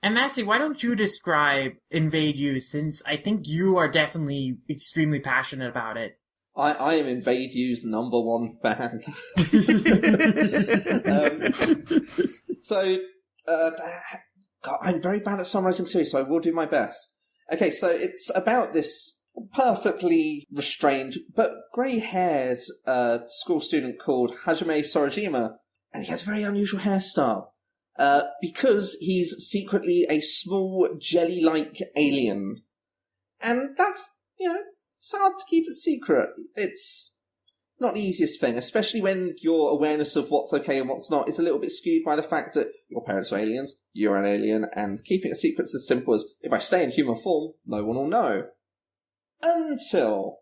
And Maxy, why don't you describe Invade You, since I think you are definitely extremely passionate about it. I am Invade You's #1 fan. God, I'm very bad at summarising too, so I will do my best. Okay, so it's about this perfectly restrained but grey-haired school student called Hajime Sorajima, and he has a very unusual hairstyle. Because he's secretly a small jelly-like alien. And that's, it's hard to keep a secret. It's not the easiest thing, especially when your awareness of what's okay and what's not is a little bit skewed by the fact that your parents are aliens, you're an alien, and keeping a secret's as simple as, if I stay in human form, no one will know. Until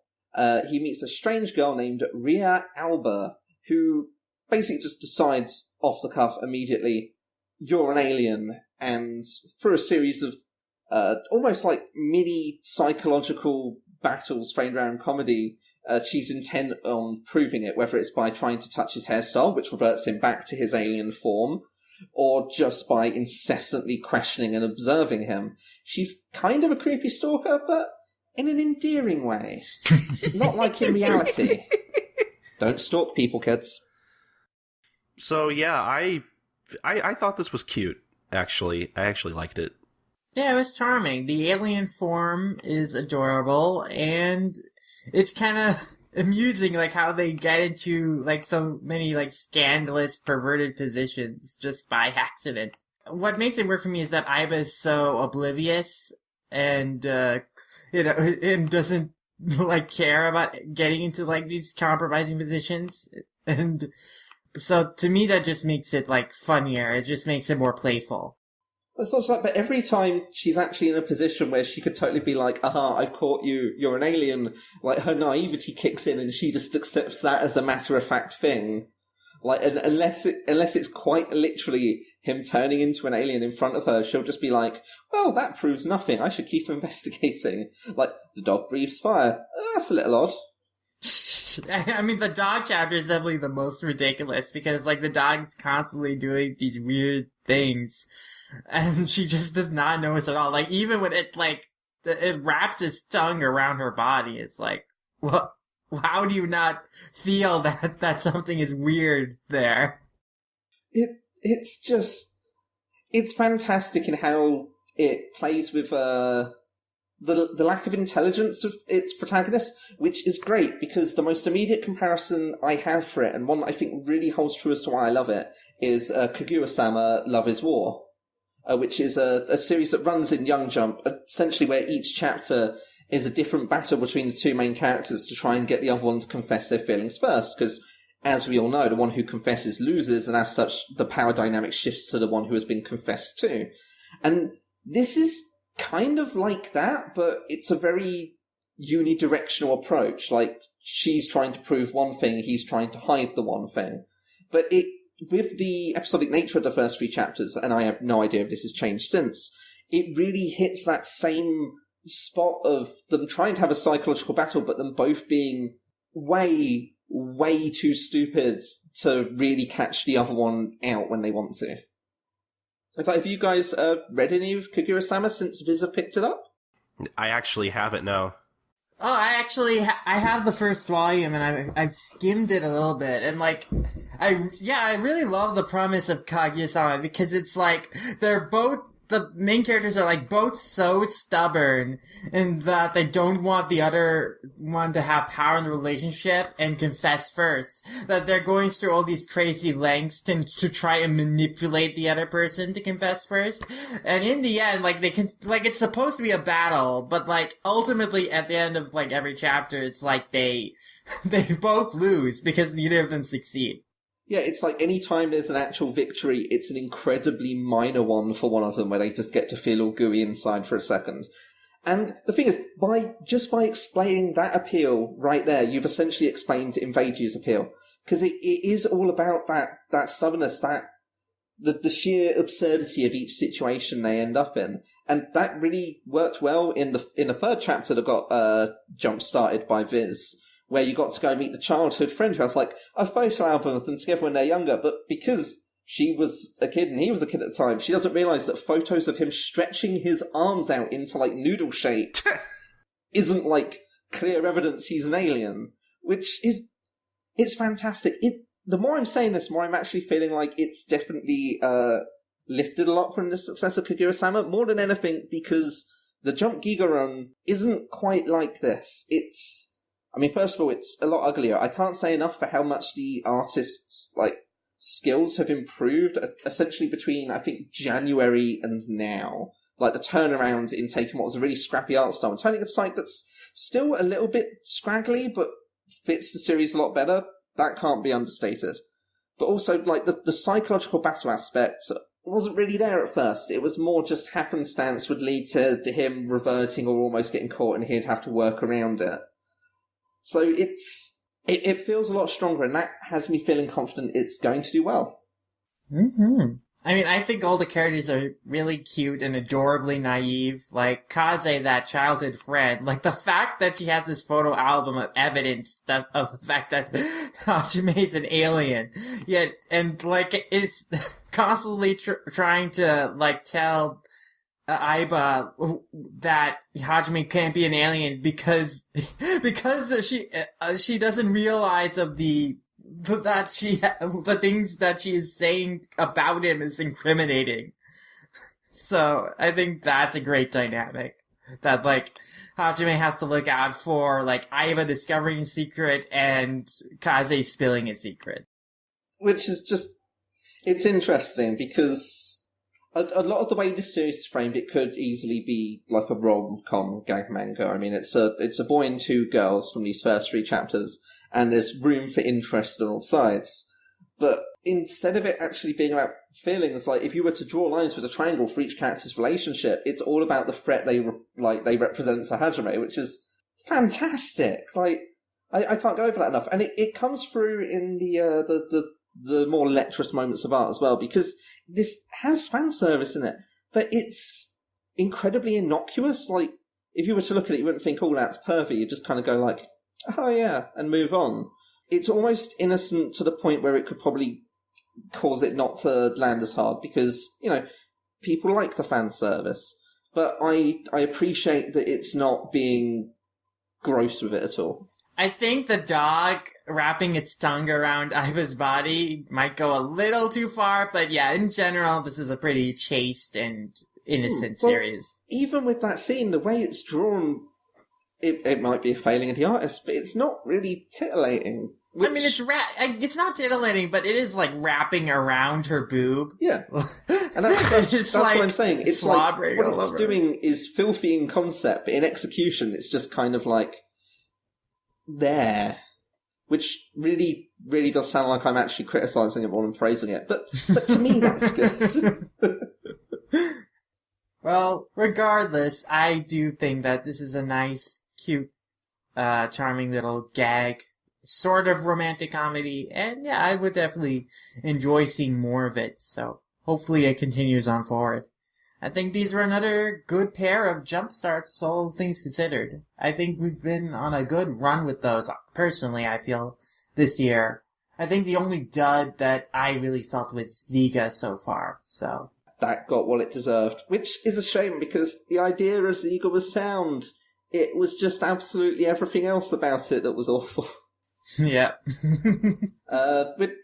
he meets a strange girl named Ria Alba, who basically just decides off the cuff immediately, you're an alien, and through a series of almost like mini psychological battles framed around comedy, she's intent on proving it, whether it's by trying to touch his hairstyle, which reverts him back to his alien form, or just by incessantly questioning and observing him. She's kind of a creepy stalker, but in an endearing way. Not like in reality. Don't stalk people, kids. So yeah, I thought this was cute, actually. I actually liked it. Yeah, it was charming. The alien form is adorable, and it's kind of amusing, like, how they get into, like, so many, like, scandalous, perverted positions just by accident. What makes it work for me is that Aiba is so oblivious and, and doesn't, like, care about getting into, like, these compromising positions. And so, to me, that just makes it, like, funnier. It just makes it more playful. It's also like, but every time she's actually in a position where she could totally be like, aha, I've caught you, you're an alien, like, her naivety kicks in and she just accepts that as a matter-of-fact thing. Like, unless it's quite literally him turning into an alien in front of her, she'll just be like, well, that proves nothing, I should keep investigating. Like, the dog breathes fire. That's a little odd. I mean, the dog chapter is definitely the most ridiculous, because, like, the dog's constantly doing these weird things, and she just does not notice at all. Like, even when it, like, it wraps its tongue around her body, it's like, what? How do you not feel that something is weird there? It's fantastic in how it plays with, the lack of intelligence of its protagonist, which is great, because the most immediate comparison I have for it, and one that I think really holds true as to why I love it, is Kaguya-sama Love is War, which is a series that runs in Young Jump, essentially where each chapter is a different battle between the two main characters to try and get the other one to confess their feelings first, because, as we all know, the one who confesses loses, and as such, the power dynamic shifts to the one who has been confessed to. And this is kind of like that, but it's a very unidirectional approach. Like, she's trying to prove one thing, he's trying to hide the one thing. But with the episodic nature of the first 3 chapters, and I have no idea if this has changed since, it really hits that same spot of them trying to have a psychological battle, but them both being way, way too stupid to really catch the other one out when they want to. It's like, have you guys read any of Kaguya-sama since Viz have picked it up? I actually haven't, no. Oh, I have the first volume, and I've skimmed it a little bit, and, like, I really love the premise of Kaguya-sama, because it's like, the main characters are, like, both so stubborn in that they don't want the other one to have power in the relationship and confess first. That they're going through all these crazy lengths to try and manipulate the other person to confess first. And in the end, like, it's supposed to be a battle, but, like, ultimately at the end of, like, every chapter, it's like they both lose because neither of them succeed. Yeah, it's like any time there's an actual victory, it's an incredibly minor one for one of them where they just get to feel all gooey inside for a second. And the thing is, by explaining that appeal right there, you've essentially explained Invade You's appeal. Because it is all about that stubbornness, the sheer absurdity of each situation they end up in. And that really worked well in the 3rd chapter that got jump-started by Viz, where you got to go meet the childhood friend who has, like, a photo album of them together when they're younger, but because she was a kid and he was a kid at the time, she doesn't realise that photos of him stretching his arms out into, like, noodle shapes isn't, like, clear evidence he's an alien, which is... It's fantastic. The more I'm saying this, the more I'm actually feeling like it's definitely lifted a lot from the success of Kaguya-sama, more than anything because the Jump Giga Run isn't quite like this. I mean, first of all, it's a lot uglier. I can't say enough for how much the artists, like, skills have improved, essentially between, I think, January and now. Like, the turnaround in taking what was a really scrappy art style and turning a site that's still a little bit scraggly, but fits the series a lot better. That can't be understated. But also, like, the psychological battle aspect wasn't really there at first. It was more just happenstance would lead to him reverting or almost getting caught, and he'd have to work around it. So it feels a lot stronger, and that has me feeling confident it's going to do well. Mm-hmm. I mean, I think all the characters are really cute and adorably naive. Like, Kaze, that childhood friend. Like, the fact that she has this photo album of evidence of the fact that Hajime's an alien. Yet, and, like, is constantly trying to, like, tell Aiba that Hajime can't be an alien because she doesn't realize of the things that she is saying about him is incriminating. So I think that's a great dynamic. That, like, Hajime has to look out for, like, Aiba discovering a secret and Kaze spilling a secret. Which is just, it's interesting because a lot of the way this series is framed, it could easily be like a rom-com gag manga. I mean, it's a boy and two girls from these first 3 chapters, and there's room for interest on all sides. But instead of it actually being about feelings, like, if you were to draw lines with a triangle for each character's relationship, it's all about the threat they represent to Hajime, which is fantastic. Like, I can't go over that enough. And it comes through in the more lecherous moments of art as well, because this has fan service in it, but it's incredibly innocuous. Like, if you were to look at it, you wouldn't think, oh, that's pervy. You just kind of go like, oh yeah, and move on. It's almost innocent to the point where it could probably cause it not to land as hard, because, you know, people like the fan service. But I appreciate that it's not being gross with it at all. I think the dog wrapping its tongue around Aiba's body might go a little too far, but yeah, in general, this is a pretty chaste and innocent series. Even with that scene, the way it's drawn, it might be a failing of the artist, but it's not really titillating. I mean, it's not titillating, but it is, like, wrapping around her boob. Yeah. And that's like, what I'm saying. It's like, what it's doing is filthy in concept, but in execution, it's just kind of like, there. Which really, really does sound like I'm actually criticising it more than praising it. But to me, that's good. Well, regardless, I do think that this is a nice, cute, charming little gag, sort of romantic comedy, and yeah, I would definitely enjoy seeing more of it, so hopefully it continues on forward. I think these were another good pair of jump starts, all things considered. I think we've been on a good run with those, personally, I feel, this year. I think the only dud that I really felt was Ziga so far, so... That got what it deserved, which is a shame because the idea of Ziga was sound. It was just absolutely everything else about it that was awful. Yeah.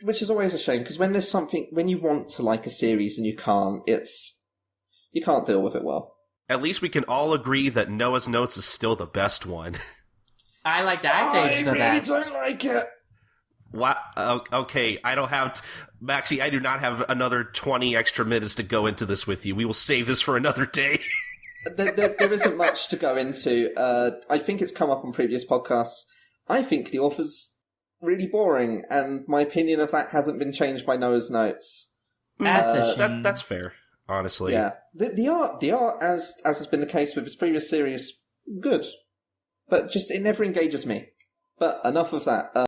Which is always a shame, because when there's something, when you want to like a series and you can't, you can't deal with it well. At least we can all agree that Noah's Notes is still the best one. I like Act Age the best. I don't like it. What? Okay, I don't have... Maxy, I do not have another 20 extra minutes to go into this with you. We will save this for another day. There isn't much to go into. I think it's come up on previous podcasts. I think the author's really boring, and my opinion of that hasn't been changed by Noah's Notes. That's a shame. That's fair, honestly. Yeah. The art, as has been the case with his previous series, good. But just, it never engages me. But enough of that.